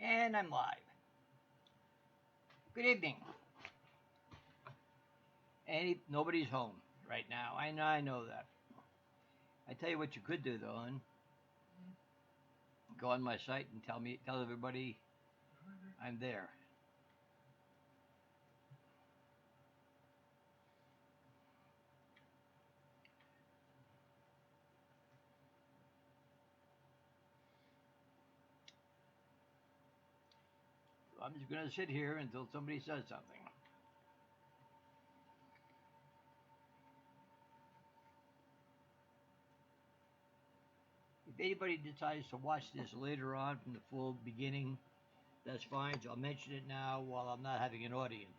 And I'm live. Good evening. Nobody's home right now. I know that. I tell you what you could do though, and go on my site and tell everybody I'm there. So I'm just gonna sit here until somebody says something. If anybody decides to watch this later on from the full beginning, that's fine. So I'll mention it now while I'm not having an audience.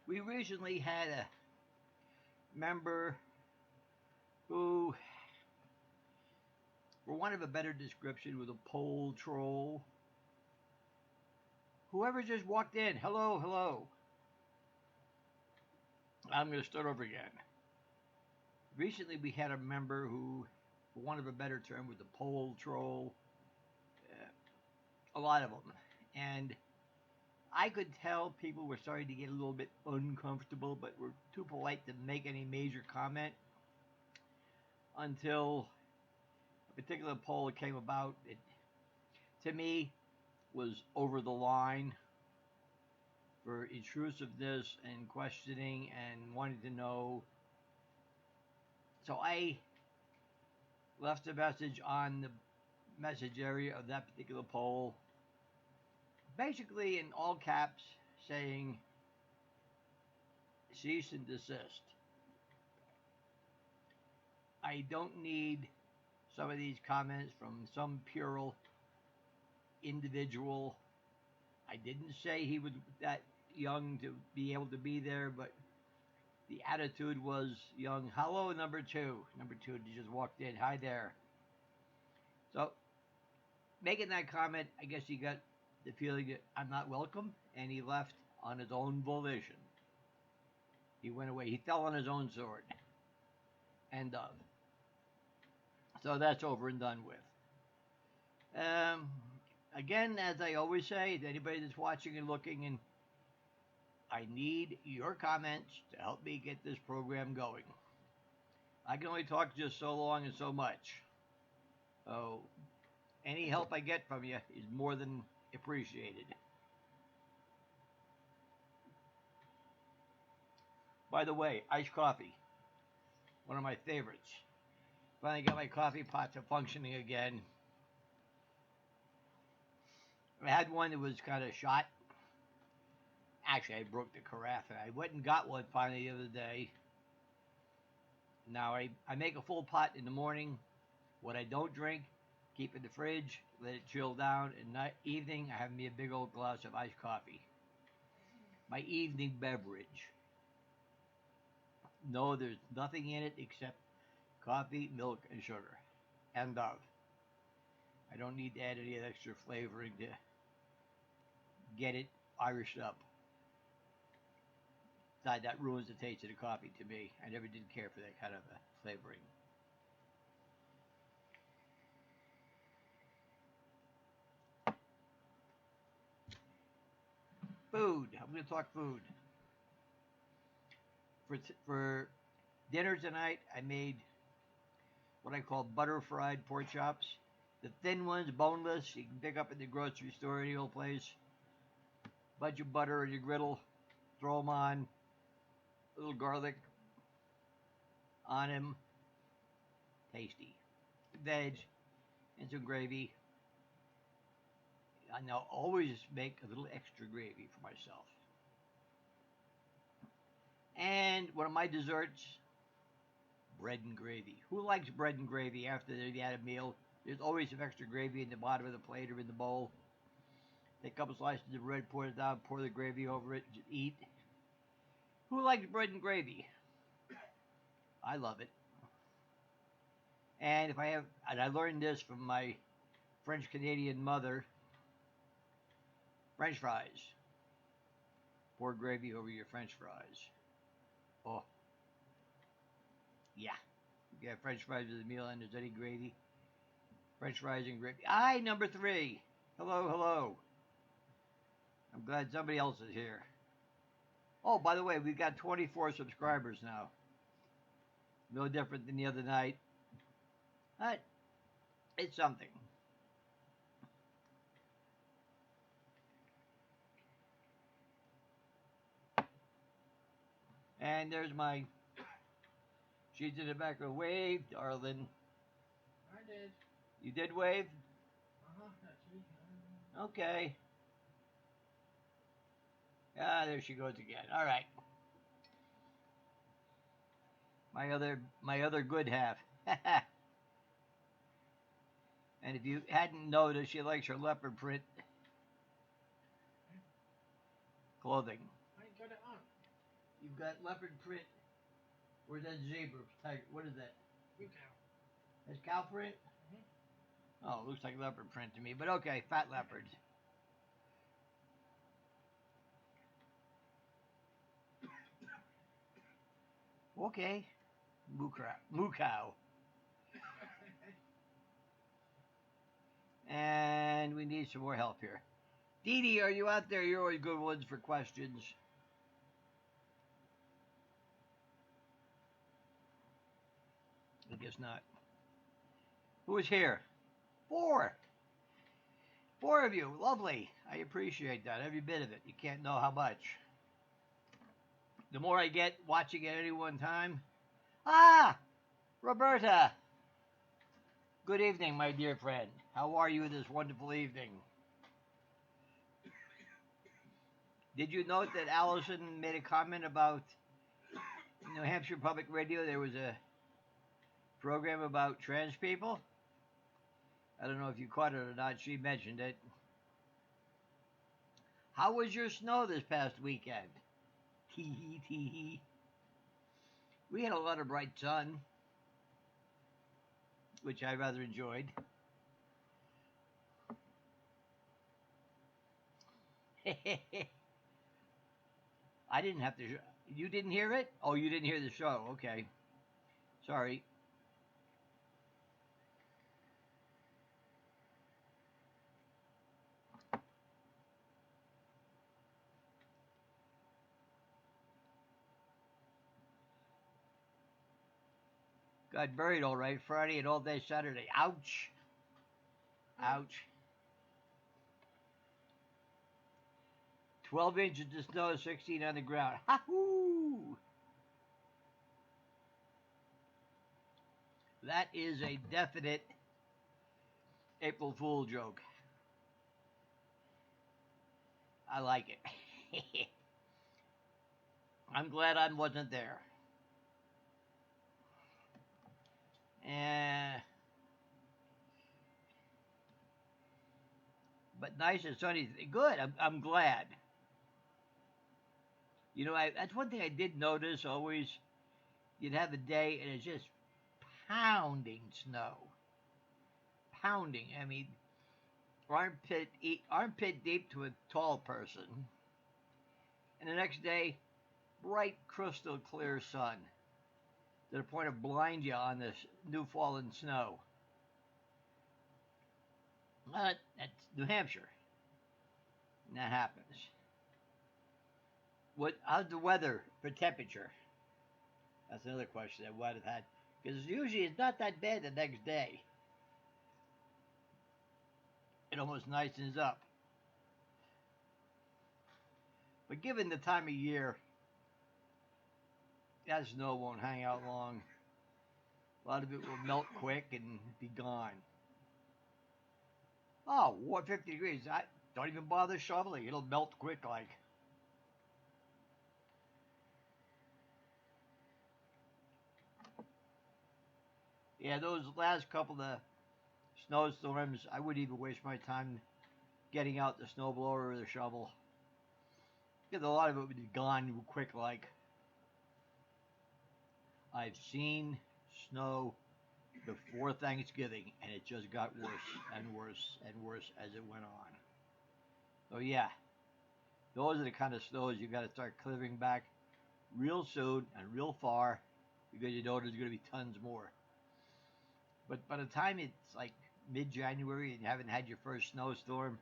We recently had a member who, for want of a better description, was a pole troll. Whoever just walked in, hello, hello. I'm going to start over again. Recently, we had a member who, for want of a better term, was a pole troll. A lot of them. And I could tell people were starting to get a little bit uncomfortable, but were too polite to make any major comment until a particular poll came about. It, to me, was over the line for intrusiveness and questioning and wanting to know. So I left a message on the message area of that particular poll, basically in all caps, saying cease and desist. I don't need some of these comments from some puerile individual. I didn't say he was that young to be able to be there, but the attitude was young. Hello, number two. Number two just walked in. Hi there. So, making that comment, I guess he got the feeling that I'm not welcome, and he left on his own volition. He went away. He fell on his own sword. End of. So that's over and done with. Again, as I always say, to anybody that's watching and looking, and I need your comments to help me get this program going. I can only talk just so long and so much. So any help I get from you is more than appreciated. By the way, iced coffee, one of my favorites. Finally got my coffee pot to functioning again. I had one that was kind of shot. Actually, I broke the carafe, and I went and got one finally the other day. Now, I make a full pot in the morning. What I don't drink, keep in the fridge, let it chill down. And evening, I have me a big old glass of iced coffee. My evening beverage. No, there's nothing in it except coffee, milk, and sugar. End of. I don't need to add any extra flavoring to get it Irished up. That ruins the taste of the coffee to me. I never did care for that kind of a flavoring. Food. I'm going to talk food. For dinner tonight, I made what I call butter fried pork chops. The thin ones, boneless, you can pick up at the grocery store, any old place. Bunch of butter in your griddle, throw them on, a little garlic on them. Tasty. Veg and some gravy. I now always make a little extra gravy for myself. And one of my desserts, bread and gravy. Who likes bread and gravy after they had a meal? There's always some extra gravy in the bottom of the plate or in the bowl. Take a couple slices of bread, pour it down, pour the gravy over it, just eat. Who likes bread and gravy? I love it. And I learned this from my French Canadian mother. French fries. Pour gravy over your French fries. Oh, yeah. You have French fries with a meal and there's any gravy. French fries and gravy. Aye, number 3. Hello, hello. I'm glad somebody else is here. Oh, by the way, we've got 24 subscribers now. No different than the other night. But it's something. And there's my... She's in the back of wave, darling. I did. You did wave? That's Okay. Ah, there she goes again. All right. My other good half. And if you hadn't noticed, she likes her leopard print clothing. I got it on. You've got leopard print. Where's that zebra? What is that? Blue cow. That's cow print? Oh, it looks like leopard print to me. But okay, fat leopard. Okay. Moo cow. And we need some more help here. Dee Dee, are you out there? You're always good ones for questions. I guess not. Who is here? 4. 4 of you. Lovely. I appreciate that. Every bit of it. You can't know how much. The more I get watching at any one time. Ah! Roberta! Good evening, my dear friend. How are you this wonderful evening? Did you note that Allison made a comment about New Hampshire Public Radio? There was a program about trans people. I don't know if you caught it or not. She mentioned it. How was your snow this past weekend? Tee-hee, tee-hee. We had a lot of bright sun, which I rather enjoyed. I didn't have to... You didn't hear it? Oh, you didn't hear the show. Okay. Sorry. Got buried all right Friday and all day Saturday. Ouch. Ouch. 12 inches of snow, 16 on the ground. Ha-hoo! That is a definite April Fool joke. I like it. I'm glad I wasn't there. But nice and sunny. Good. I'm glad. You know, that's one thing I did notice always. You'd have a day and it's just pounding snow. Pounding. I mean, armpit deep to a tall person. And the next day, bright, crystal clear sun to the point of blind you on this new fallen snow. But that's New Hampshire. And that happens. How's the weather for temperature? That's another question I would have had. Because usually it's not that bad the next day. It almost nicens up. But given the time of year, that snow won't hang out long. A lot of it will melt quick and be gone. Oh, 50 degrees. Don't even bother shoveling. It'll melt quick like. Yeah, those last couple of snowstorms, I wouldn't even waste my time getting out the snowblower or the shovel. Because a lot of it would be gone quick like. I've seen snow before Thanksgiving, and it just got worse and worse and worse as it went on. So yeah, those are the kind of snows you got to start clearing back real soon and real far, because you know there's going to be tons more. But by the time it's like mid-January and you haven't had your first snowstorm,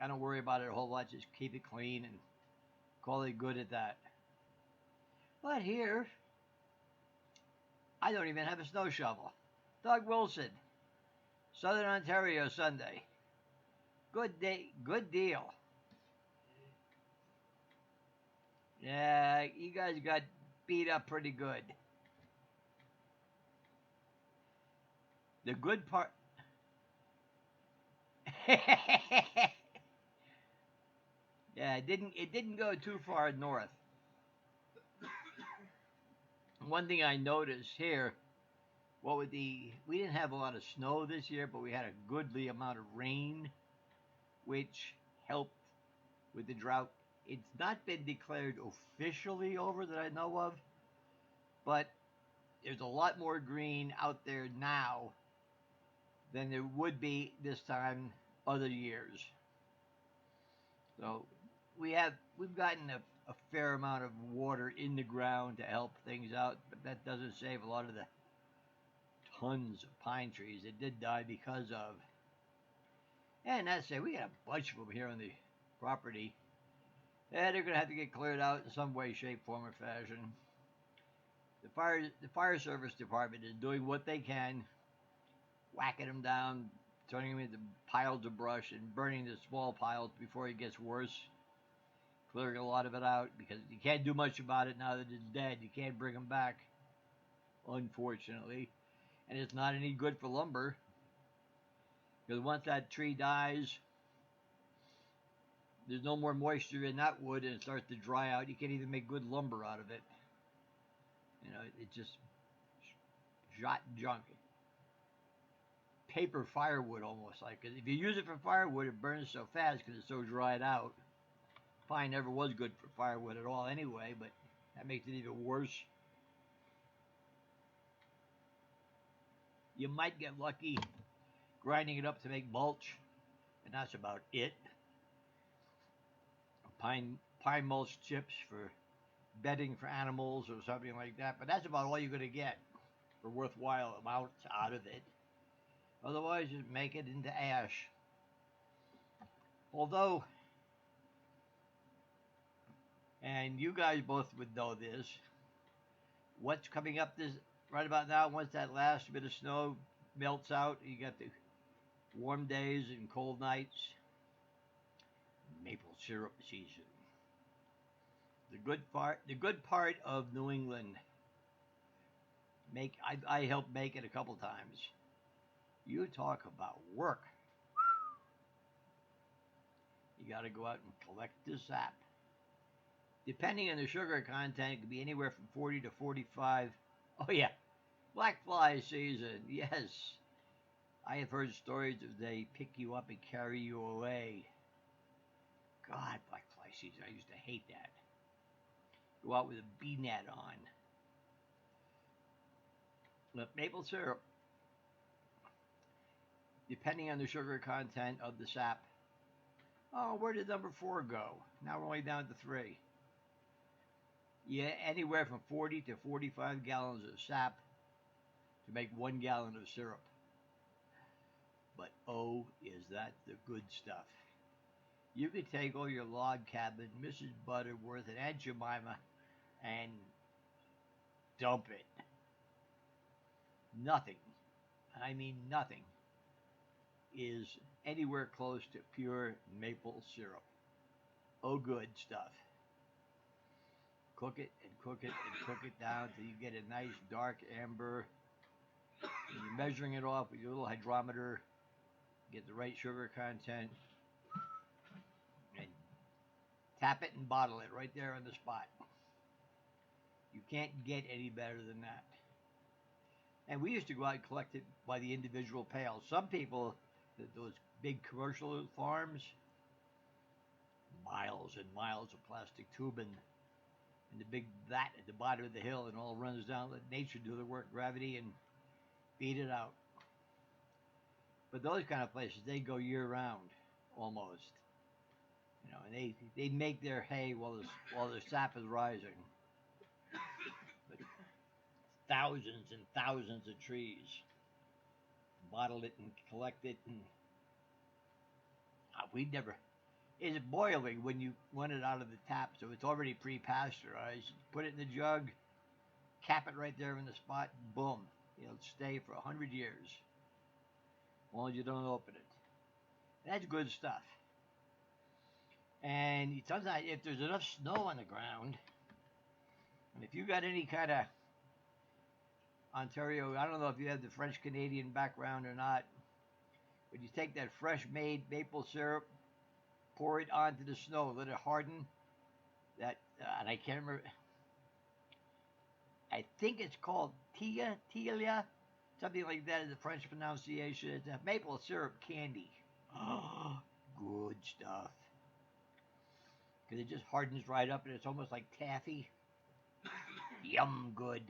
I don't worry about it a whole lot. Just keep it clean and call it good at that. But here, I don't even have a snow shovel. Doug Wilson, Southern Ontario, Sunday. Good day, good deal. Yeah, you guys got beat up pretty good. The good part. Yeah, it didn't go too far north. One thing I noticed here, what with we didn't have a lot of snow this year, but we had a goodly amount of rain, which helped with the drought. It's not been declared officially over that I know of, but there's a lot more green out there now than there would be this time other years. So we've gotten a fair amount of water in the ground to help things out, but that doesn't save a lot of the tons of pine trees that did die because of. And that's it. We got a bunch of them here on the property. Yeah, they're gonna have to get cleared out in some way, shape, form, or fashion. The fire service department is doing what they can, whacking them down, turning them into piles of brush, and burning the small piles before it gets worse. Clearing a lot of it out because you can't do much about it now that it's dead. You can't bring them back, unfortunately, and it's not any good for lumber because once that tree dies, there's no more moisture in that wood and it starts to dry out. You can't even make good lumber out of it. You know, it's just shot junk. Paper firewood almost like. Cause if you use it for firewood, it burns so fast because it's so dried out. Pine never was good for firewood at all anyway, but that makes it even worse. You might get lucky grinding it up to make mulch, and that's about it. Pine mulch chips for bedding for animals or something like that, but that's about all you're going to get for worthwhile amounts out of it. Otherwise, just make it into ash. Although, and you guys both would know this, what's coming up this right about now, once that last bit of snow melts out, you got the warm days and cold nights, maple syrup season. The good part of New England, I helped make it a couple times. You talk about work. You got to go out and collect the sap. Depending on the sugar content, it could be anywhere from 40 to 45. Oh yeah, black fly season. Yes, I have heard stories of they pick you up and carry you away. God, black fly season. I used to hate that. Go out with a bee net on. But maple syrup, depending on the sugar content of the sap. Oh, where did number 4 go? Now we're only down to 3. Yeah, anywhere from 40 to 45 gallons of sap to make 1 gallon of syrup. But oh, is that the good stuff. You could take all your log cabin, Mrs. Butterworth, and Aunt Jemima and dump it. Nothing, I mean nothing, is anywhere close to pure maple syrup. Oh, good stuff. Cook it and cook it and cook it down till you get a nice dark amber. And you're measuring it off with your little hydrometer, get the right sugar content, and tap it and bottle it right there on the spot. You can't get any better than that. And we used to go out and collect it by the individual pails. Some people, those big commercial farms, miles and miles of plastic tubing and the big vat at the bottom of the hill, and all runs down. Let nature do the work, gravity, and beat it out. But those kind of places, they go year round, almost. You know, and they make their hay while the sap is rising. But thousands and thousands of trees bottle it and collect it, and we never. It's boiling when you want it out of the tap, so it's already pre-pasteurized. Put it in the jug, cap it right there in the spot, boom. It'll stay for 100 years, as long as you don't open it. That's good stuff. And sometimes if there's enough snow on the ground, and if you got any kind of Ontario, I don't know if you have the French Canadian background or not, but you take that fresh made maple syrup, pour it onto the snow, let it harden. And I can't remember. I think it's called Tia, something like that is the French pronunciation. It's a maple syrup candy. Oh, good stuff. Because it just hardens right up and it's almost like taffy. Yum good.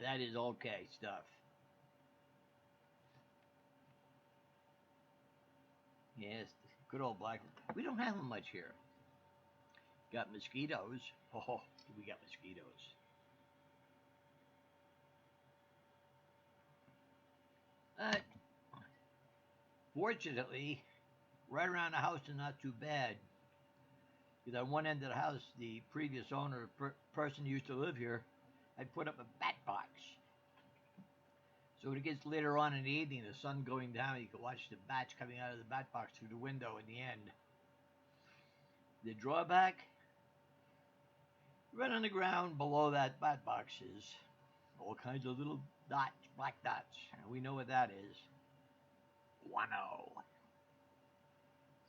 That is okay stuff. Yes, good old black. We don't have them much here. Got mosquitoes. Oh, we got mosquitoes. Fortunately, right around the house is not too bad. Because on one end of the house, the previous owner, person who used to live here, had put up a bat box. So when it gets later on in the evening, the sun going down, you can watch the bats coming out of the bat box through the window in the end. The drawback, right on the ground below that bat box is all kinds of little dots, black dots. And we know what that is. Guano.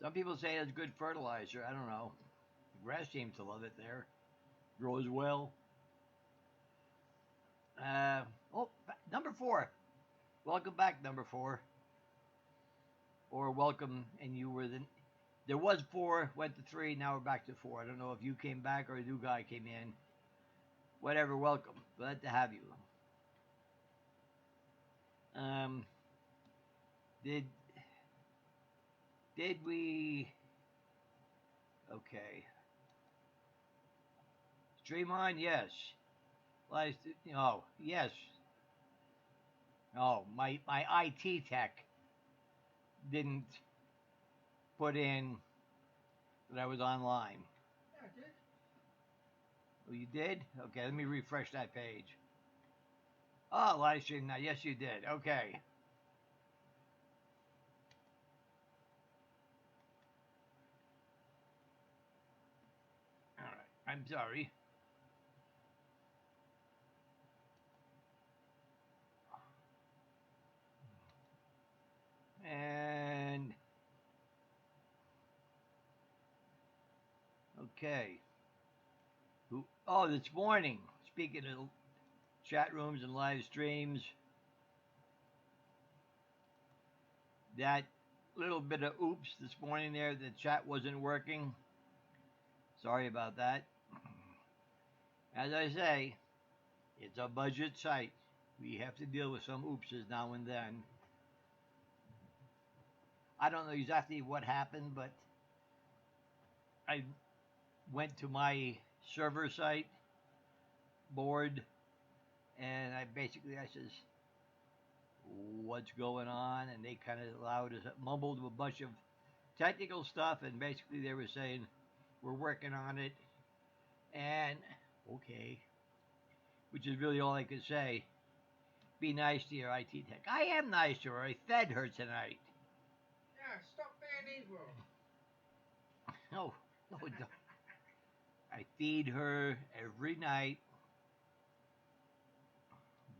Some people say it's good fertilizer. I don't know. The grass seems to love it there. Grows well. Number 4. Welcome back, number 4. Or welcome, and you were there was 4, went to 3, now we're back to 4. I don't know if you came back or a new guy came in. Whatever, welcome. Glad to have you. Did we... Okay. Stream on? Yes. Oh, yes. Oh, my IT tech didn't put in that I was online. Yeah, I did. Oh, you did? Okay, let me refresh that page. Oh, live stream now. Yes, you did. Okay. All right. I'm sorry. And okay. Oh, this morning, speaking of chat rooms and live streams, that little bit of oops this morning there, the chat wasn't working. Sorry about that. As I say, it's a budget site. We have to deal with some oopses now and then. I don't know exactly what happened, but I went to my server site board and I says, what's going on? And they kind of mumbled a bunch of technical stuff, and basically they were saying, we're working on it, and okay, which is really all I could say. Be nice to your IT tech. I am nice to her. I fed her tonight. Yeah, stop being evil. No, don't. I feed her every night.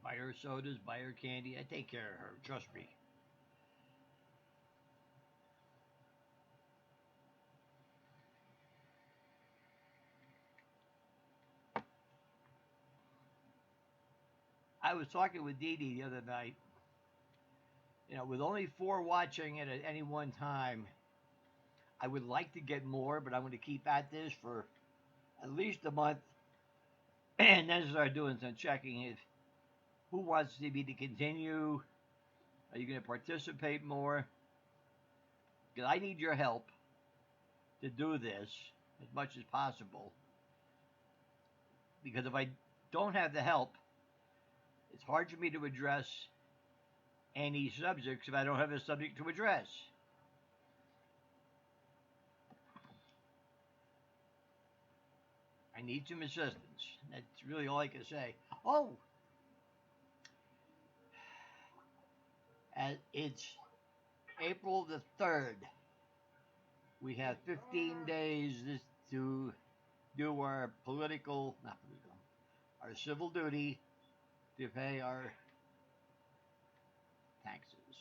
Buy her sodas, buy her candy. I take care of her. Trust me. I was talking with Dee Dee the other night. With only 4 watching it at any one time, I would like to get more, but I'm going to keep at this for at least a month, and then start doing some checking. If who wants me to continue? Are you going to participate more? Because I need your help to do this as much as possible. Because if I don't have the help, it's hard for me to address any subjects if I don't have a subject to address. I need some assistance. That's really all I can say. Oh, it's April the 3rd. We have 15 days to do our our civil duty to pay our taxes.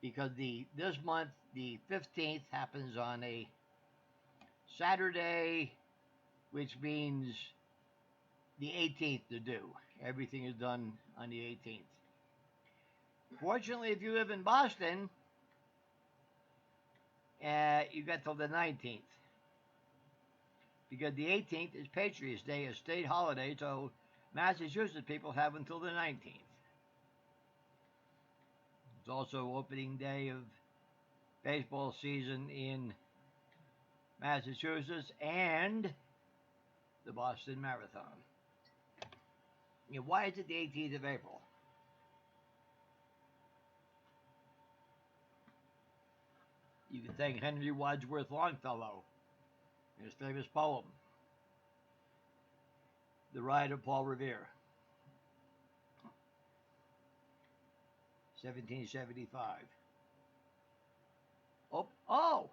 Because this month, the 15th, happens on a Saturday, which means the 18th to do. Everything is done on the 18th. Fortunately, if you live in Boston, you got till the 19th. Because the 18th is Patriots Day, a state holiday, so Massachusetts people have until the 19th. It's also opening day of baseball season in Massachusetts and the Boston Marathon. Why is it the 18th of April? You can thank Henry Wadsworth Longfellow in his famous poem, The Ride of Paul Revere, 1775. Oh,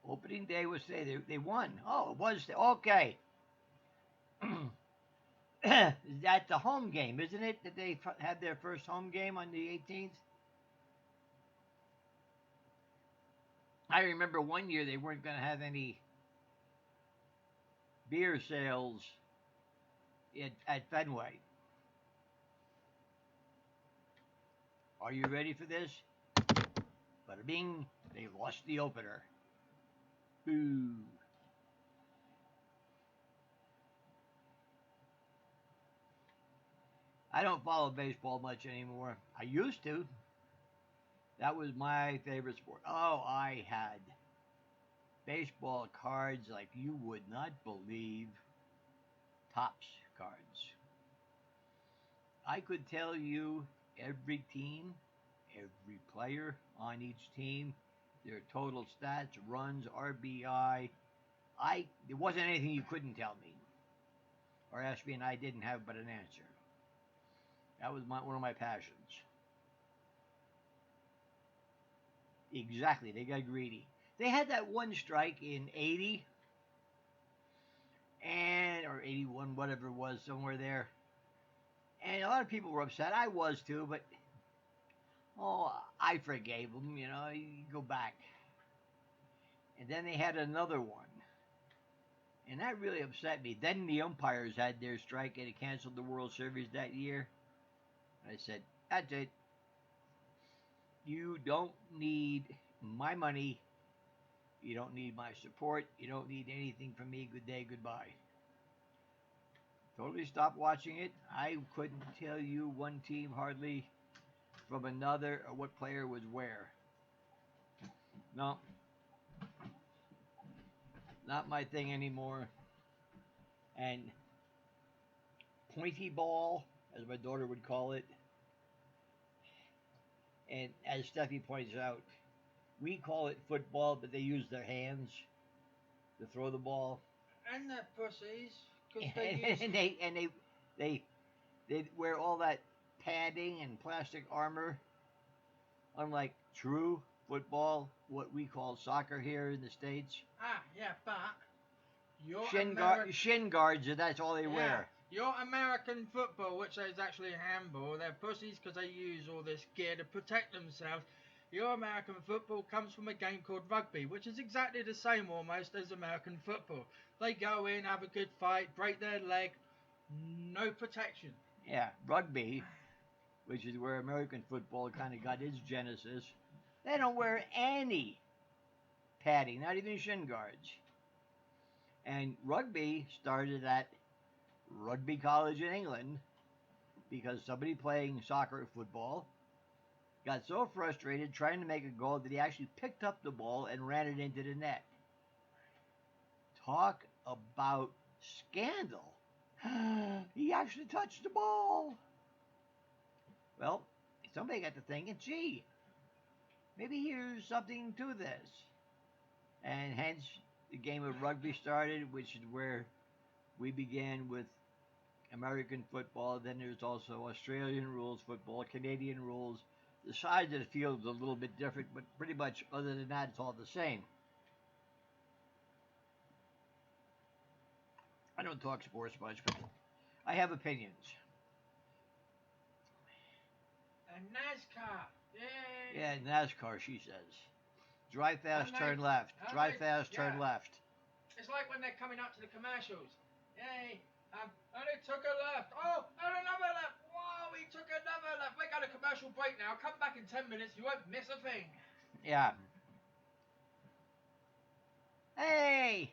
opening day was today. They won. Oh, it was okay. That's a home game, isn't it? That they had their first home game on the 18th. I remember one year they weren't going to have any beer sales at Fenway. Are you ready for this? Bada bing, they lost the opener. Boo. I don't follow baseball much anymore. I used to. That was my favorite sport. Oh, I had baseball cards like you would not believe. Topps cards. I could tell you every team, every player on each team, their total stats, runs, RBI. There wasn't anything you couldn't tell me or ask me and I didn't have but an answer. That was one of my passions. Exactly, they got greedy. They had that one strike in 80 or 81, whatever it was, somewhere there. And a lot of people were upset. I was too, but I forgave them, you go back. And then they had another one. And that really upset me. Then the umpires had their strike and it canceled the World Series that year. I said, that's it. You don't need my money. You don't need my support. You don't need anything from me. Good day, goodbye. Totally stopped watching it. I couldn't tell you one team hardly from another or what player was where. No. Not my thing anymore. And pointy ball, as my daughter would call it, and as Steffi points out, we call it football, but they use their hands to throw the ball. And they're pussies. They wear all that padding and plastic armor. Unlike true football, what we call soccer here in the States. Yeah, but your shin guards, that's all they wear. Your American football, which is actually handball, they're pussies because they use all this gear to protect themselves. Your American football comes from a game called rugby, which is exactly the same almost as American football. They go in, have a good fight, break their leg, no protection. Yeah, rugby, which is where American football kind of got its genesis, they don't wear any padding, not even shin guards. And rugby started at Rugby College in England because somebody playing soccer or football got so frustrated trying to make a goal that he actually picked up the ball and ran it into the net. Talk about scandal. He actually touched the ball. Well, somebody got to thinking, gee, maybe here's something to this. And hence the game of rugby started, which is where we began with American football. Then there's also Australian rules football, Canadian rules. The size of the field is a little bit different, but pretty much other than that, it's all the same. I don't talk sports much, but I have opinions. And NASCAR. Yay! Yeah, NASCAR, she says. Drive fast, turn left. Drive fast, turn left. It's like when they're coming up to the commercials. Yay! And it took a left. Oh, and another left. Whoa, we took another left. We got a commercial break now. Come back in 10 minutes. You won't miss a thing. Yeah. Hey!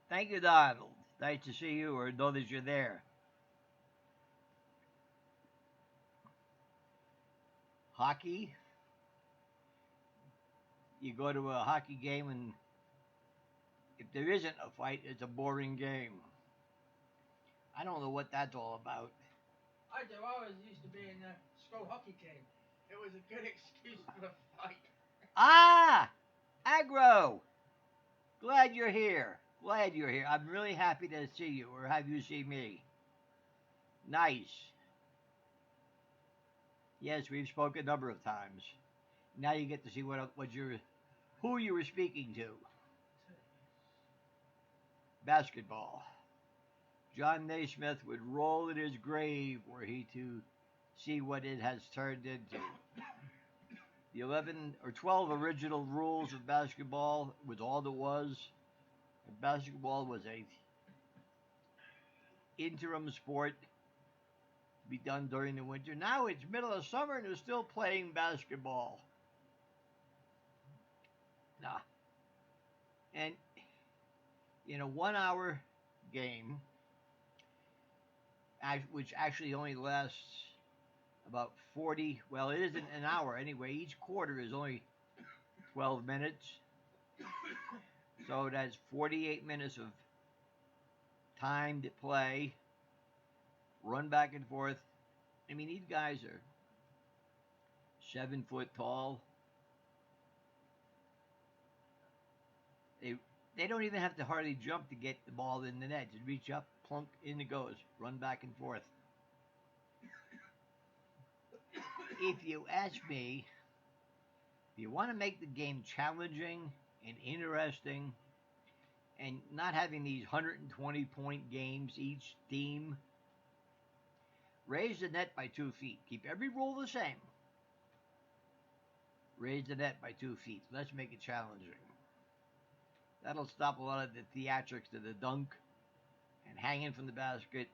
Thank you, Donald. Nice to see you or know that you're there. Hockey. You go to a hockey game and if there isn't a fight, it's a boring game. I don't know what that's all about. I do. I always used to be in a school hockey team. It was a good excuse for a fight. Ah! Agro! Glad you're here. Glad you're here. I'm really happy to see you or have you see me. Nice. Yes, we've spoken a number of times. Now you get to see who you were speaking to. Basketball. John Naismith would roll in his grave were he to see what it has turned into. The 11 or 12 original rules of basketball was all there was. And basketball was a interim sport to be done during the winter. Now it's middle of summer and they're still playing basketball. Nah. And in a 1 hour game, which actually only lasts about 40, well, it isn't an hour anyway. Each quarter is only 12 minutes. So that's 48 minutes of time to play, run back and forth. I mean, these guys are 7 foot tall. They don't even have to hardly jump to get the ball in the net. Just reach up, plunk, in it goes. Run back and forth. If you ask me, if you want to make the game challenging and interesting and not having these 120-point games each team, raise the net by 2 feet. Keep every rule the same. Raise the net by 2 feet. Let's make it challenging. That'll stop a lot of the theatrics to the dunk and hanging from the basket,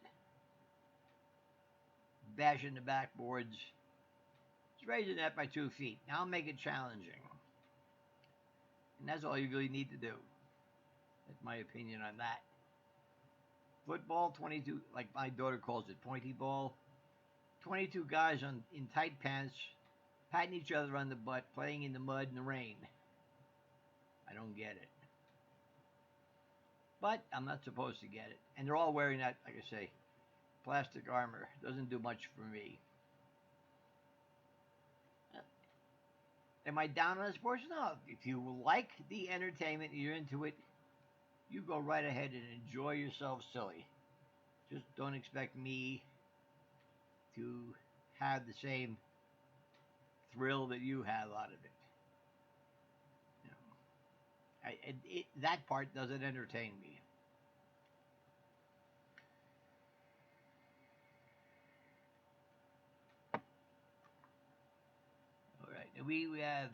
bashing the backboards. Just raise the net by 2 feet. Now make it challenging. And that's all you really need to do. That's my opinion on that. Football, 22, like my daughter calls it, pointy ball. 22 guys in tight pants, patting each other on the butt, playing in the mud and the rain. I don't get it. But I'm not supposed to get it. And they're all wearing that, like I say, plastic armor. Doesn't do much for me. Am I down on sports? No. If you like the entertainment and you're into it, you go right ahead and enjoy yourself silly. Just don't expect me to have the same thrill that you have out of it. That part doesn't entertain me. All right, and we have.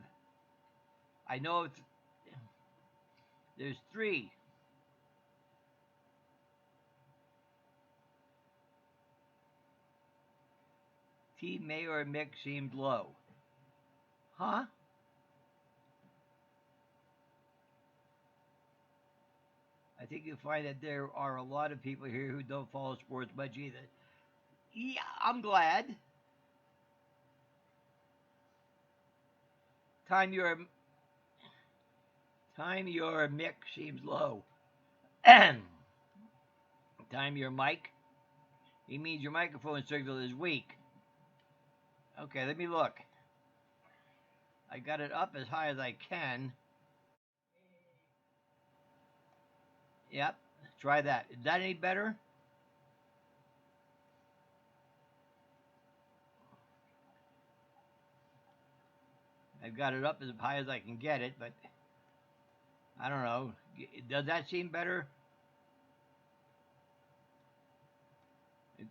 I know there's 3. Team Mayor Mick seemed low. Huh? I think you'll find that there are a lot of people here who don't follow sports much either. Yeah, I'm glad. Time your mic seems low. Time your mic. He means your microphone signal is weak. Okay, let me look. I got it up as high as I can. Yep, try that. Is that any better? I've got it up as high as I can get it, but I don't know. Does that seem better?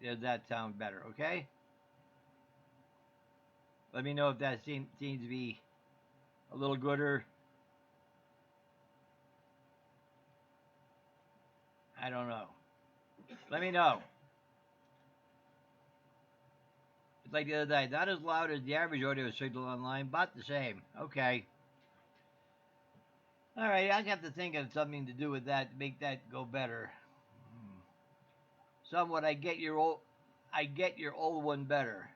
Does that sound better? Okay. Let me know if that seems to be a little gooder. I don't know. Let me know. It's like the other day. Not as loud as the average audio signal online, but the same. Okay. All right. I have to think of something to do with that to make that go better. Somewhat. I get your old one better.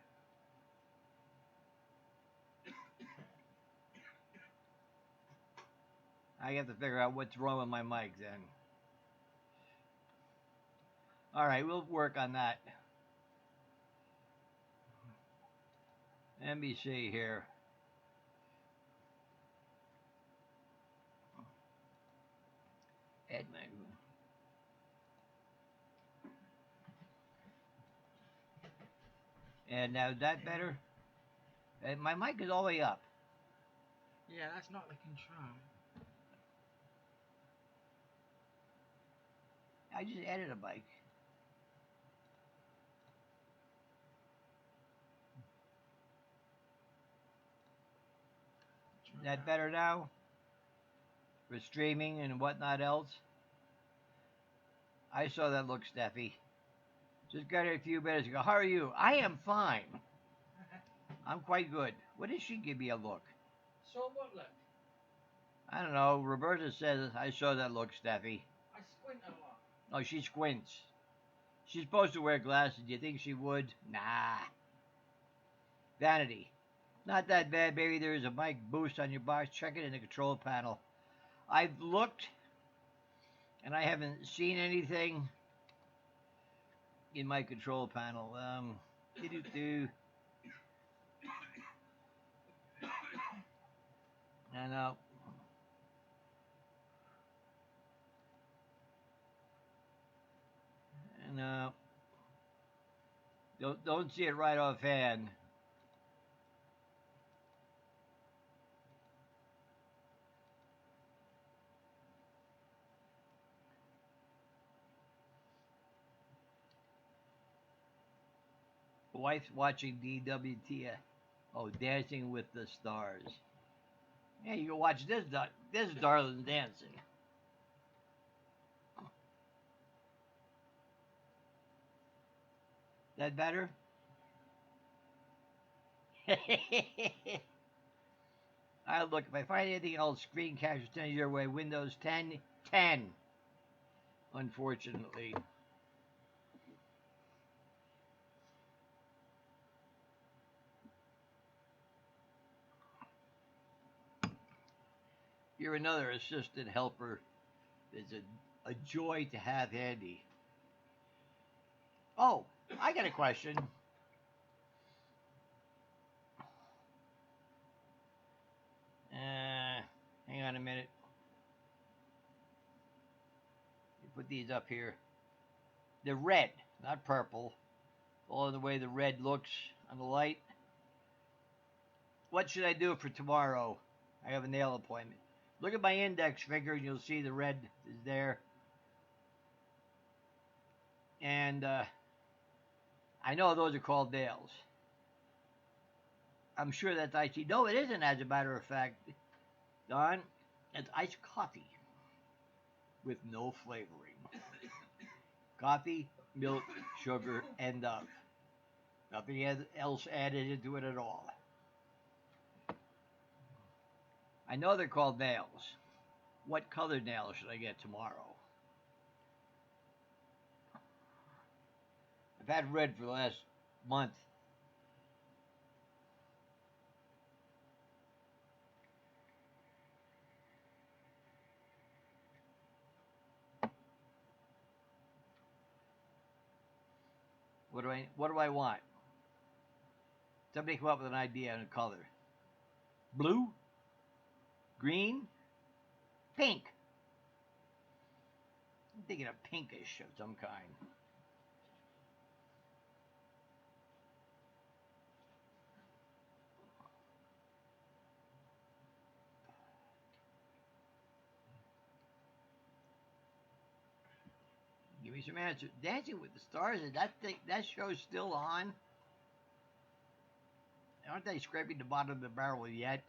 I have to figure out what's wrong with my mic then. All right, we'll work on that. Let me see here. And now is that better? And my mic is all the way up. Yeah, that's not the control. I just added a mic. Is that better now? For streaming and whatnot else? I saw that look, Steffi. Just got here a few minutes ago. How are you? I am fine. I'm quite good. What did she give me a look? So what look? I don't know. Roberta says I saw that look, Steffi. I squint a lot. Oh, she squints. She's supposed to wear glasses. Do you think she would? Nah. Vanity. Not that bad, baby. There is a mic boost on your box. Check it in the control panel. I've looked, and I haven't seen anything in my control panel. Do-do-do. I know. No. Don't see it right offhand. Wife's watching DWTF. Oh, Dancing with the Stars. Yeah, you can watch this darling dancing. That better? I'll look. If I find anything else, screen capture 10 your way. Windows 10, 10. Unfortunately. You're another assistant helper. It's a joy to have handy. Oh, I got a question. Hang on a minute. Put these up here. They're red, not purple. All the way the red looks on the light. What should I do for tomorrow? I have a nail appointment. Look at my index finger and you'll see the red is there. And I know those are called nails. I'm sure that's iced tea. No, it isn't, as a matter of fact. Don, it's iced coffee with no flavoring. Coffee, milk, sugar, and nothing else added into it at all. I know they're called nails. What colored nails should I get tomorrow? I've had red for the last month. What do I want? Somebody come up with an idea on a color. Blue, green, pink. I'm thinking of pinkish of some kind. Give me some answers. Dancing with the Stars, is that show's still on? Aren't they scraping the bottom of the barrel yet?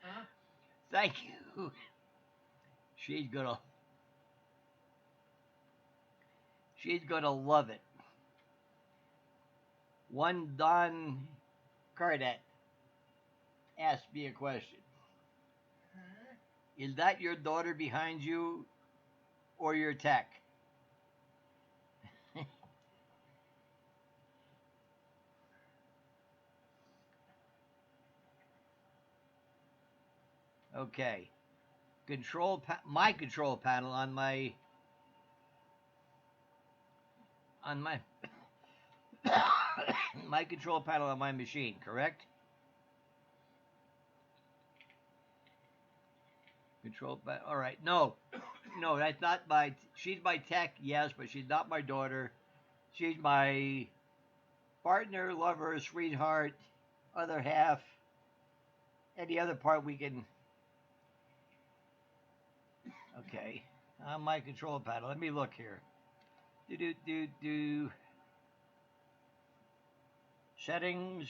Huh? Thank you. She's gonna she's gonna love it. One Don Cardet asked me a question. Huh? Is that your daughter behind you or your tech? Okay. My control panel on my my control panel on my machine, correct? All right. No, no, that's not my. She's my tech, yes, but she's not my daughter. She's my partner, lover, sweetheart, other half. Any other part we can. Okay. On my control panel. Let me look here. Do. Settings.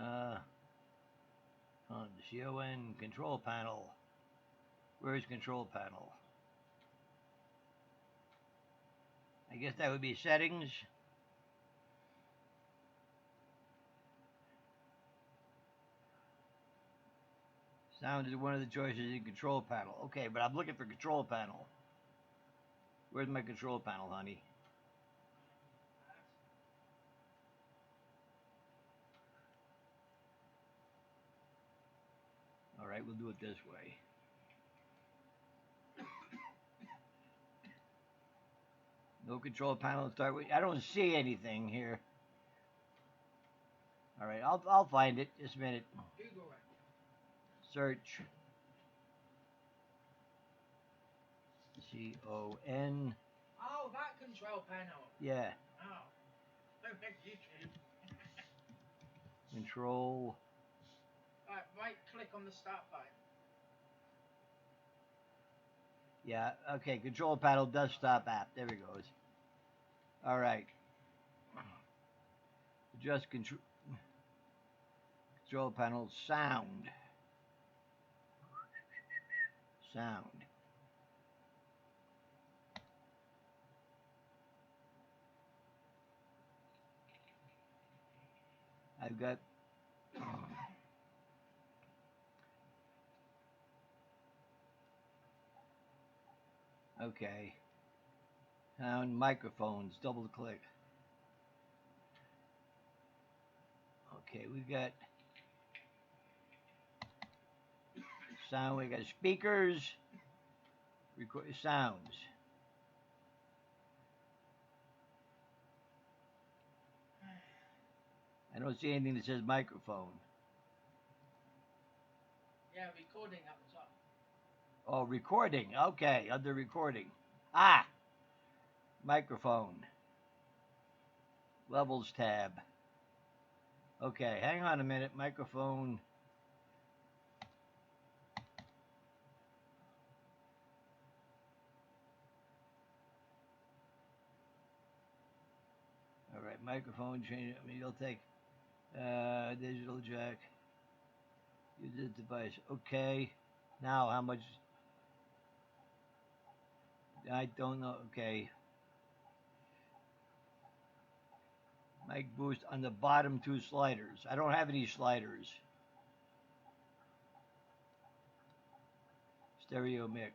Uh, on the CON control panel. Where's control panel? I guess that would be settings. Sound is one of the choices in control panel. Okay, but I'm looking for control panel. Where's my control panel, honey? All right, we'll do it this way. No control panel to start with. I don't see anything here. All right, I'll find it. Just a minute. Google it. Search. CON. Oh, that control panel. Yeah. Oh. Don't make YouTube. Control. Right click on the start button. Yeah. Okay. Control panel desktop app. There it goes. All right. Adjust control panel sound. Sound. I've got. Okay. Sound microphones. Double click. Okay, we've got sound. We got speakers. Record sounds. I don't see anything that says microphone. Yeah, recording up the top. Oh, recording. Okay, under recording. Ah, microphone. Levels tab. Okay, hang on a minute. Microphone. All right, microphone change. I mean, you'll take digital jack. Use this device. Okay. Now, how much? I don't know. Okay. Mic boost on the bottom two sliders. I don't have any sliders. Stereo mix.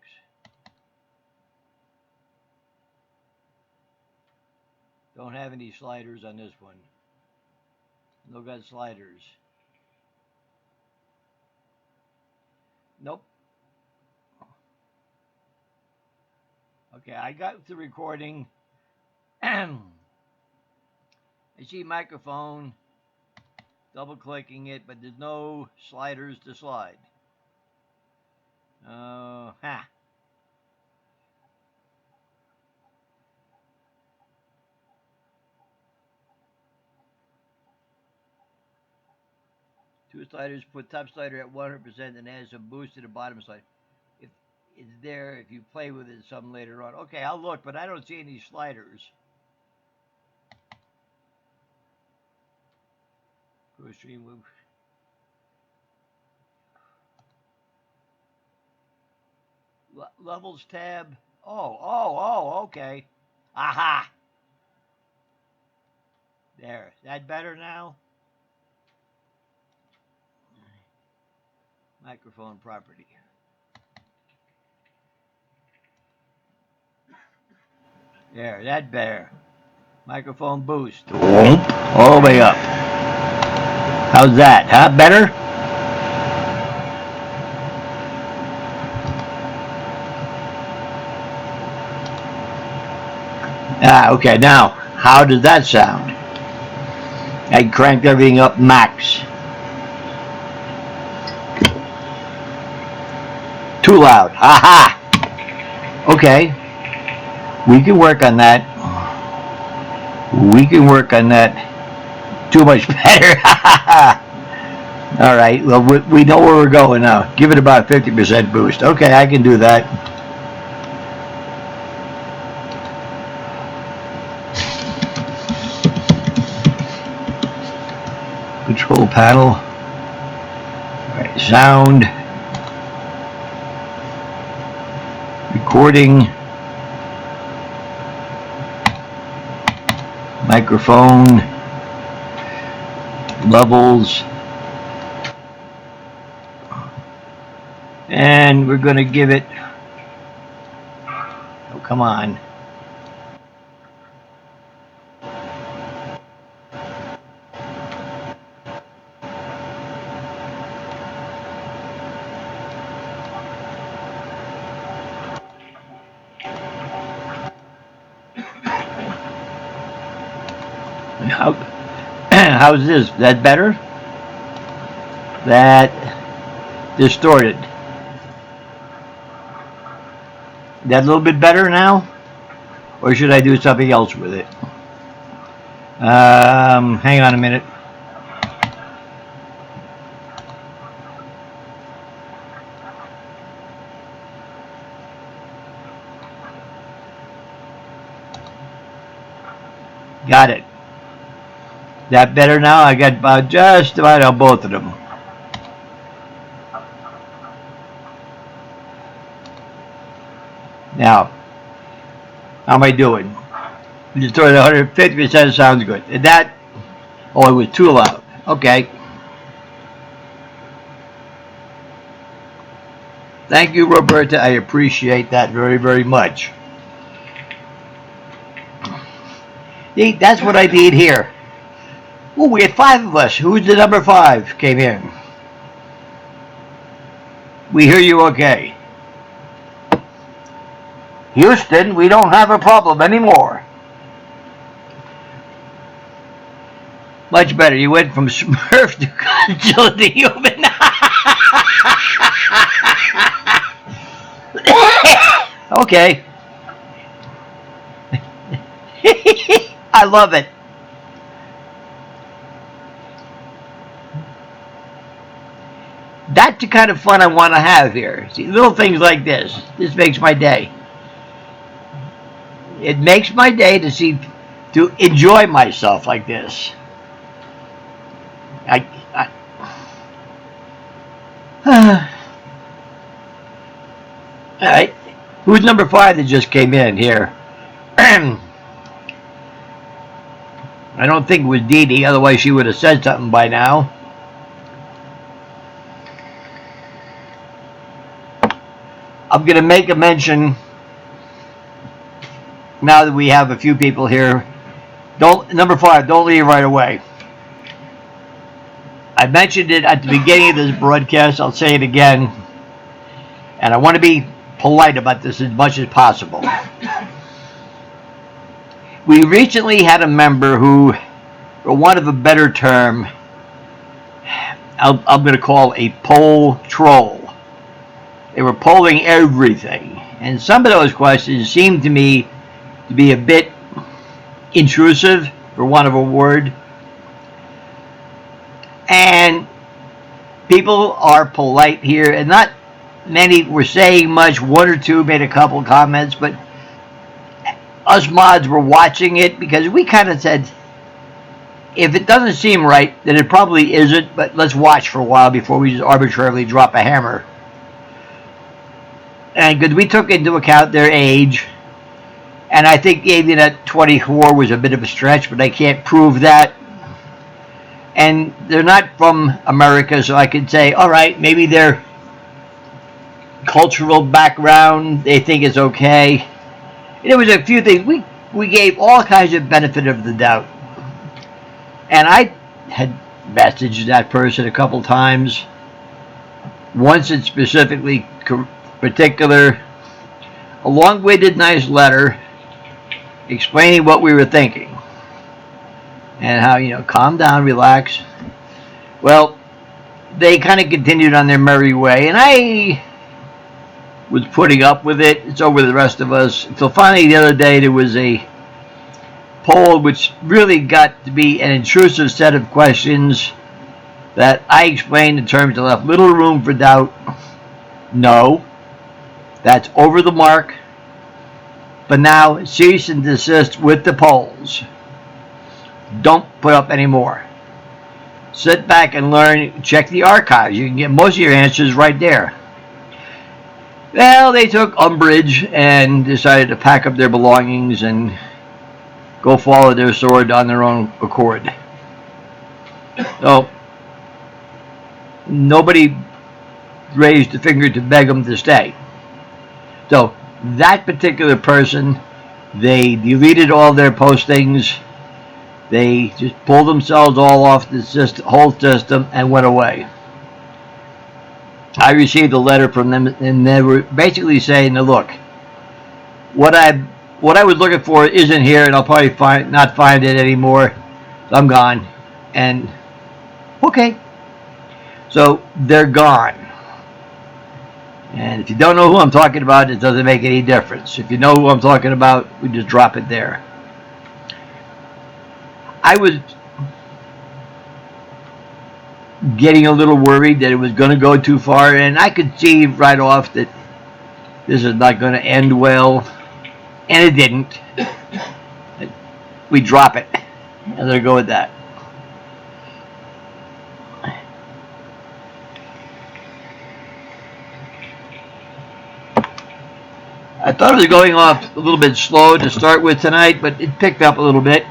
Don't have any sliders on this one. No got sliders. Nope. Okay, I got the recording. I see microphone. Double clicking it, but there's no sliders to slide. Ha. Two sliders, put top slider at 100% and add some boost to the bottom slider. If it's there, if you play with it some later on. Okay, I'll look, but I don't see any sliders. Go stream move. Levels tab. Oh, okay. Aha. There. That better now? Microphone property. There, that better. Microphone boost. All the way up. How's that? Huh? Better? Ah, okay. Now, how does that sound? I cranked everything up max. Too loud. Aha! Okay. We can work on that. We can work on that. Too much better. All right. Well, we know where we're going now. Give it about 50% boost. Okay, I can do that. Control panel. All right, sound. Recording. Microphone. Levels. And we're going to give it. Oh, come on. How, how's this? That better? That distorted. That a little bit better now? Or should I do something else with it? Hang on a minute. Got it. That better now? I got about just about on both of them. Now, how am I doing? Just throw it 150% sounds good. And that, oh, it was too loud. Okay. Thank you, Roberta. I appreciate that very, very much. See, that's what I need here. Oh, we had 5 of us. Who's the number 5 came in? We hear you okay. Houston, we don't have a problem anymore. Much better. You went from Smurf to Godzilla to human. Okay. I love it. That's the kind of fun I want to have here. See, little things like this. This makes my day. It makes my day to enjoy myself like this. I all right. Who's number 5 that just came in here? I don't think it was Dee Dee, otherwise she would have said something by now. I'm going to make a mention now that we have a few people here. Number 5, don't leave right away. I mentioned it at the beginning of this broadcast. I'll say it again. And I want to be polite about this as much as possible. We recently had a member who, for want of a better term, I'm going to call a poll troll. They were polling everything. And some of those questions seemed to me to be a bit intrusive, for want of a word. And people are polite here, and not many were saying much. 1 or 2 made a couple comments, but us mods were watching it because we kind of said, if it doesn't seem right, then it probably isn't, but let's watch for a while before we just arbitrarily drop a hammer. And because we took into account their age, and I think even at 24 was a bit of a stretch, but I can't prove that. And they're not from America, so I could say, all right, maybe their cultural background, they think is okay. And there was a few things. We gave all kinds of benefit of the doubt. And I had messaged that person a couple times. Once it's specifically particular, a long-winded, nice letter explaining what we were thinking. And how, calm down, relax. Well, they kind of continued on their merry way, and I was putting up with it. It's over the rest of us. Until finally the other day there was a poll which really got to be an intrusive set of questions that I explained in terms that left little room for doubt. No, that's over the mark. But now cease and desist with the polls. Don't put up any more. Sit back and learn. Check the archives. You can get most of your answers right there. Well, they took umbrage and decided to pack up their belongings and go follow their sword on their own accord. So, nobody raised a finger to beg them to stay. So, that particular person, they deleted all their postings. They just pulled themselves all off the whole system and went away. I received a letter from them, and they were basically saying, look, what I was looking for isn't here, and I'll probably not find it anymore. So I'm gone. And, okay. So, they're gone. And if you don't know who I'm talking about, it doesn't make any difference. If you know who I'm talking about, we just drop it there. I was getting a little worried that it was going to go too far, and I could see right off that this is not going to end well, and it didn't. We drop it, and there go with that. I thought it was going off a little bit slow to start with tonight, but it picked up a little bit.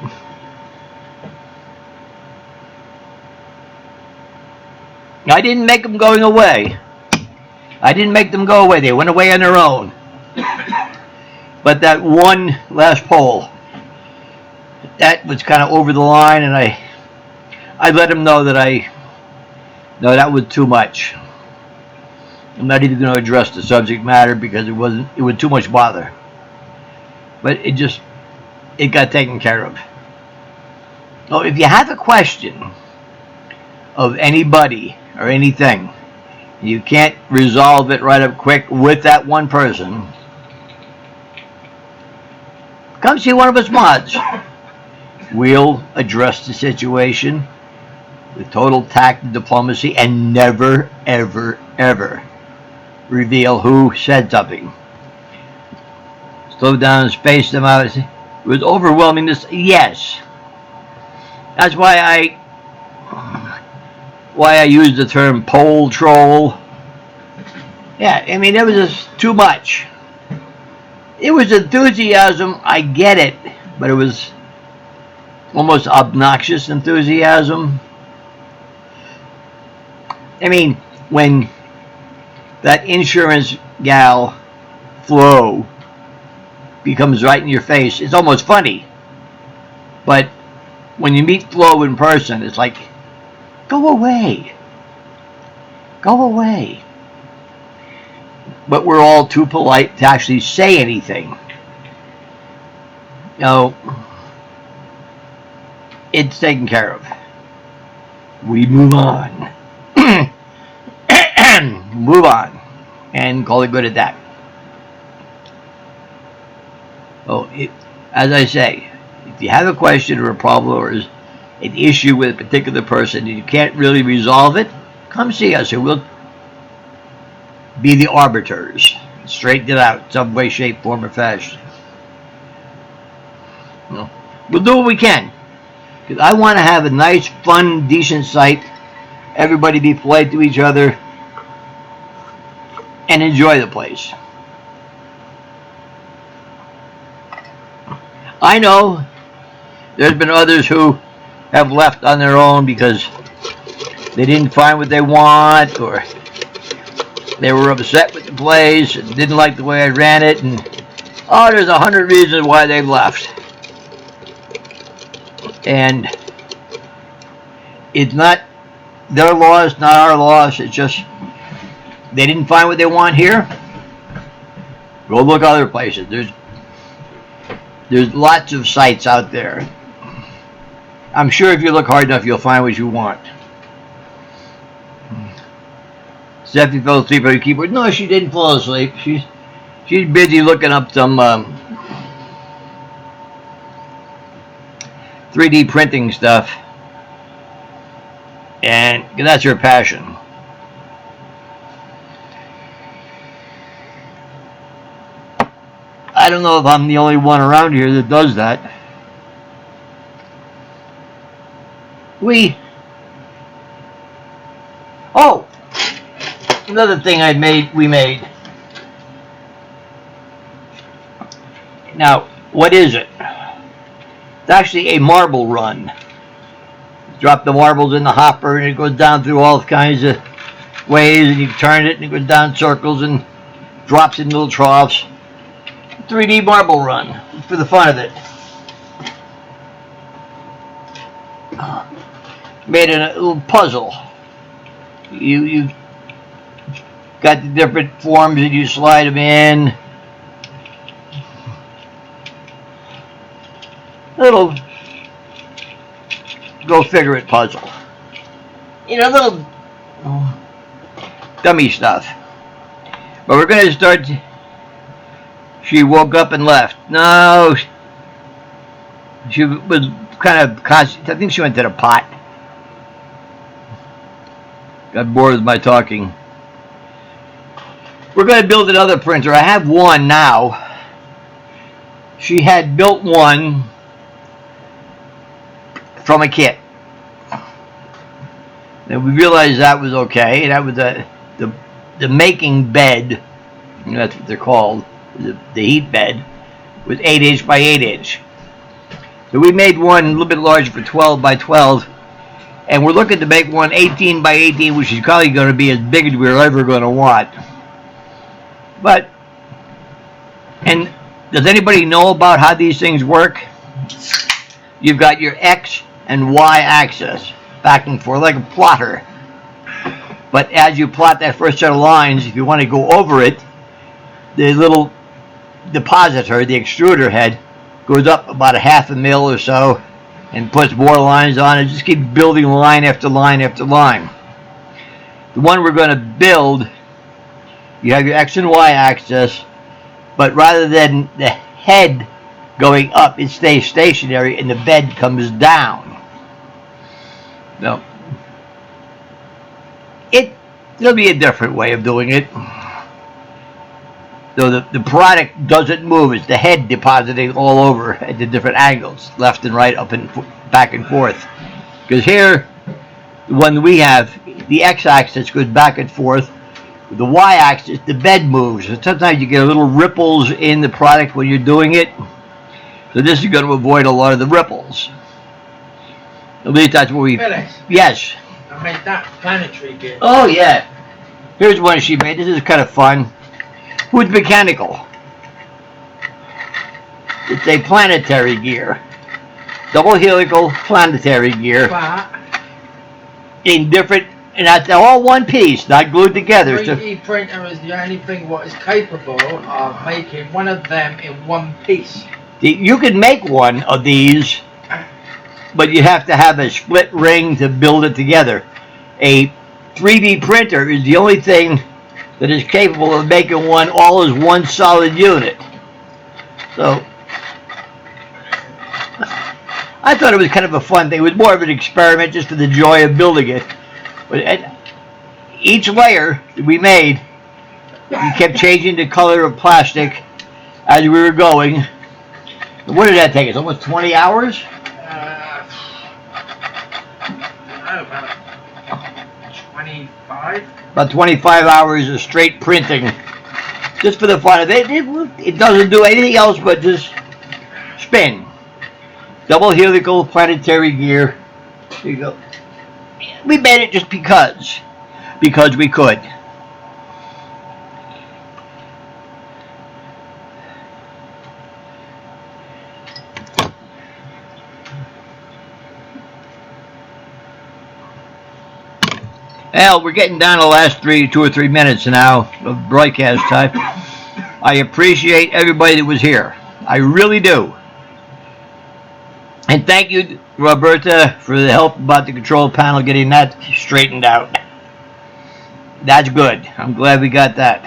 I didn't make them going away. I didn't make them go away. They went away on their own. But that one last poll, that was kind of over the line, and I let them know that that was too much. I'm not even going to address the subject matter because it was too much bother. But it got taken care of. So if you have a question of anybody or anything, you can't resolve it right up quick with that one person, come see one of us mods. We'll address the situation with total tact and diplomacy and never, ever, ever reveal who said something. Slow down, space them out. It was overwhelming. This, yes. That's why I use the term poll troll. Yeah, I mean, it was just too much. It was enthusiasm, I get it, but it was almost obnoxious enthusiasm. I mean, when that insurance gal, Flo, becomes right in your face, it's almost funny. But when you meet Flo in person, it's like, go away. Go away. But we're all too polite to actually say anything. You know, it's taken care of. We move on. Move on. And call it good at that. Oh, as I say, if you have a question or a problem or an issue with a particular person and you can't really resolve it, come see us and we'll be the arbiters. Straighten it out in some way, shape, form, or fashion. You know, we'll do what we can. Because I want to have a nice, fun, decent site. Everybody be polite to each other. And enjoy the place. I know there's been others who have left on their own because they didn't find what they want or they were upset with the place and didn't like the way I ran it, and there's 100 reasons why they left. And it's not their loss, not our loss. It's just they didn't find what they want here. Go look other places. There's lots of sites out there. I'm sure if you look hard enough, you'll find what you want. Steffi fell asleep on her keyboard. No, she didn't fall asleep. She's busy looking up some 3D printing stuff, and that's her passion. I don't know if I'm the only one around here that does that. Another thing we made. Now, what is it? It's actually a marble run. Drop the marbles in the hopper and it goes down through all kinds of ways, and you turn it and it goes down circles and drops in little troughs. 3D marble run for the fun of it. Made a little puzzle. You got the different forms that you slide them in. Little go figure it puzzle. You know, little dummy stuff. But we're going to start. She woke up and left. No, she was kind of conscious. I think she went to the pot. Got bored with my talking. We're going to build another printer. I have one now. She had built one from a kit. And we realized that was okay. That was the making bed. That's what they're called. The heat bed was 8" by 8". So we made one a little bit larger for 12 by 12. And we're looking to make one 18 by 18, which is probably going to be as big as we're ever going to want. But, and does anybody know about how these things work? You've got your X and Y axis, back and forth, like a plotter. But as you plot that first set of lines, if you want to go over it, the little depositor, the extruder head, goes up about 1/2 mil or so, and puts more lines on it. Just keep building line after line after line. The one we're going to build, you have your X and Y axis, but rather than the head going up, it stays stationary and the bed comes down. No. It'll be a different way of doing it. So the product doesn't move. It's the head depositing all over at the different angles, left and right, up and back and forth. Because here, the one we have, the x-axis goes back and forth. The y-axis, the bed moves. And sometimes you get a little ripples in the product when you're doing it. So this is going to avoid a lot of the ripples. At least that's what we... Phyliss, Yes. I made that planetary gear. Oh, yeah. Here's one she made. This is kind of fun. Who's mechanical? It's a planetary gear. Double helical planetary gear. But in different, and that's all one piece, not glued together. 3D printer is the only thing what is capable of making one of them in one piece. You can make one of these, but you have to have a split ring to build it together. A 3D printer is the only thing that is capable of making one all as one solid unit. So I thought it was kind of a fun thing. It was more of an experiment just for the joy of building it. But each layer that we made, we kept changing the color of plastic as we were going. What did that take us? Almost 20 hours? About 25. About 25 hours of straight printing, just for the fun of it. It doesn't do anything else but just spin. Double helical planetary gear. There you go. We made it just because we could. Well, we're getting down to the last 2 or 3 minutes now of broadcast time. I appreciate everybody that was here. I really do. And thank you, Roberta, for the help about the control panel, getting that straightened out. That's good. I'm glad we got that.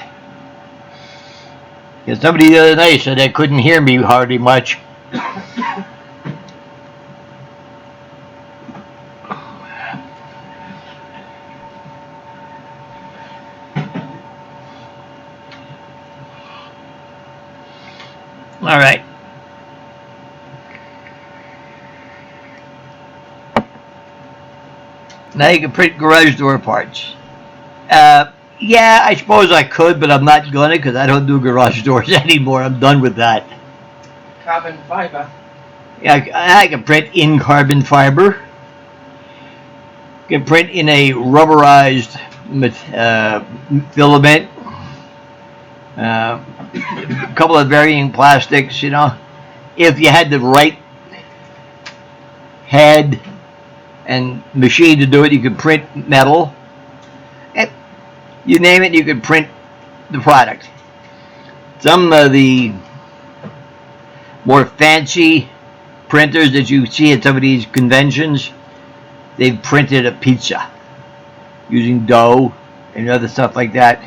Because somebody the other night said they couldn't hear me hardly much. All right. Now you can print garage door parts. Yeah, I suppose I could, but I'm not gonna because I don't do garage doors anymore. I'm done with that. Carbon fiber. Yeah, I can print in carbon fiber. Can print in a rubberized filament. A couple of varying plastics, you know. If you had the right head and machine to do it, you could print metal. And you name it, you could print the product. Some of the more fancy printers that you see at some of these conventions, they've printed a pizza using dough and other stuff like that.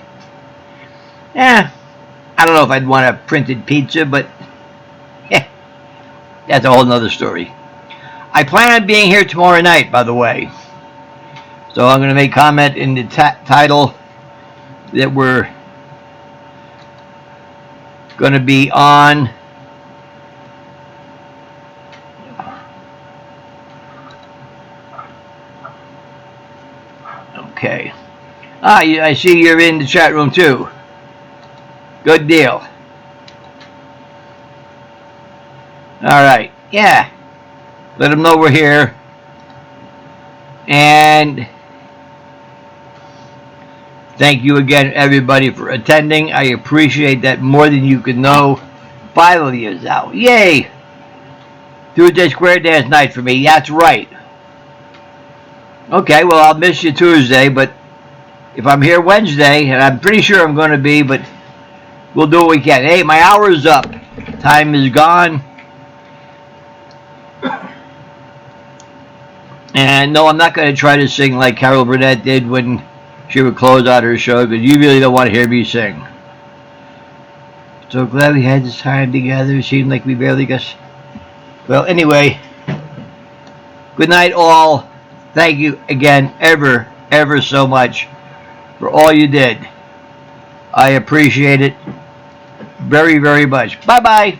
I don't know if I'd want a printed pizza, but that's a whole nother story. I plan on being here tomorrow night, by the way. So I'm going to make comment in the title that we're going to be on okay. I see you're in the chat room too. Good deal. Alright, yeah. Let them know we're here. And thank you again, everybody, for attending. I appreciate that more than you can know. 5 of you now. Yay! Tuesday Square Dance night for me. That's right. Okay, well, I'll miss you Tuesday, but if I'm here Wednesday, and I'm pretty sure I'm going to be, but we'll do what we can. Hey, my hour is up. Time is gone. And no, I'm not going to try to sing like Carol Burnett did when she would close out her show, because you really don't want to hear me sing. So glad we had this time together. It seemed like we barely got. Well, anyway, good night, all. Thank you again, ever so much for all you did. I appreciate it very much. Bye bye.